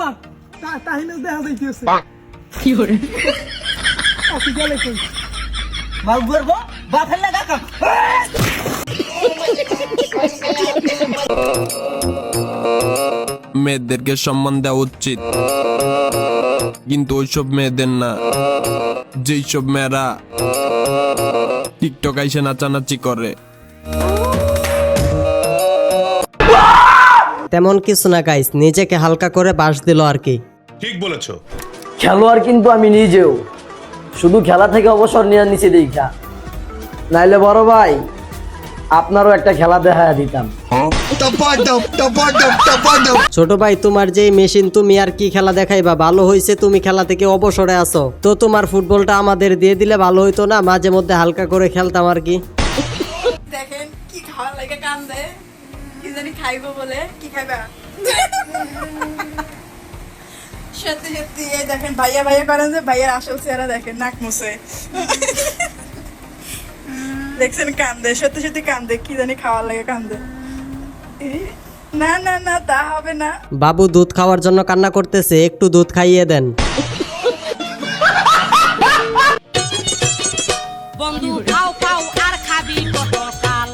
আব্বা তাহিনে দেখা যাইতেছে কি করে আসি গেলে কই মাল গুরবো বাফেল লাগা কাম মেয়েদেরকে সম্মান দেওয়া উচিত, কিন্তু ওইসব মেয়েদের না যেই সব মেয়েরা টিকটক আইসে নাচানাচি করে। তেমন কিছু না গাইস, নিজেকে হালকা করে বাস দিল আর কি। ঠিক বলেছো। খেলোয়াড় কিন্তু আমি নিজেও, শুধু খেলা থেকে অবসর নিয়ে নিচে দেখা, নাইলে বড় ভাই আপনারও একটা খেলা দেখায় দিতাম। ছোট ভাই তোমার যে মেশিন, তুমি আর কি খেলা দেখাইবা? ভালো হইছে তুমি খেলা থেকে অবসরে আছো, তো তোমার ফুটবলটা আমাদের দিয়ে দিলে ভালো হইতো না? মাঝে মধ্যে হালকা করে খেলতাম আর কি। দেখেন কি খাওয়ার লাগে কান্দে, কি জানি খাইবো বলে। কি খাইবা? সত্যি সত্যি এই দেখেন ভাইয়া ভাইয়া করেন যে, ভাইয়ার আসল চেহারা দেখেন, নাক মুছে দেখছেন কান্দে, সত্যি সত্যি কান্দে, কি জানি খাওয়ার লাগে কান্দে। না না না তা হবে না। বাবু দুধ খাওয়ার জন্য কান্না করতেছে, একটু দুধ খাইয়ে দেন। বন্ধু খাও খাও আর খাবি কতকাল,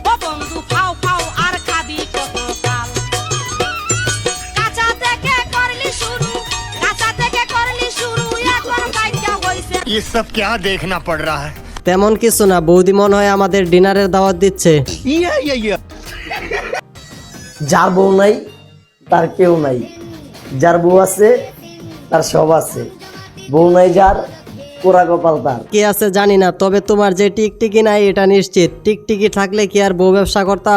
ও বন্ধু খাও খাও আর খাবি কতকাল। কাঁচা থেকে করলি শুরু, কাঁচা থেকে করলি শুরু, এখন বাইকা হইছে। ये सब क्या देखना पड़ रहा है? তেমন কিছু না, বৌদি মনে হয় আমাদের ডিনারের দাওয়াত দিচ্ছে। যার বউ নাই তার কেউ নাই, যার বউ আছে তার সব আছে, বউ নাই যার পোড়া কপাল তার। কে আছে জানি না, তবে তোমার যে টিকটিকি নাই এটা নিশ্চিত। টিকটিকি থাকলে কি আর বউ ব্যবসা করতা?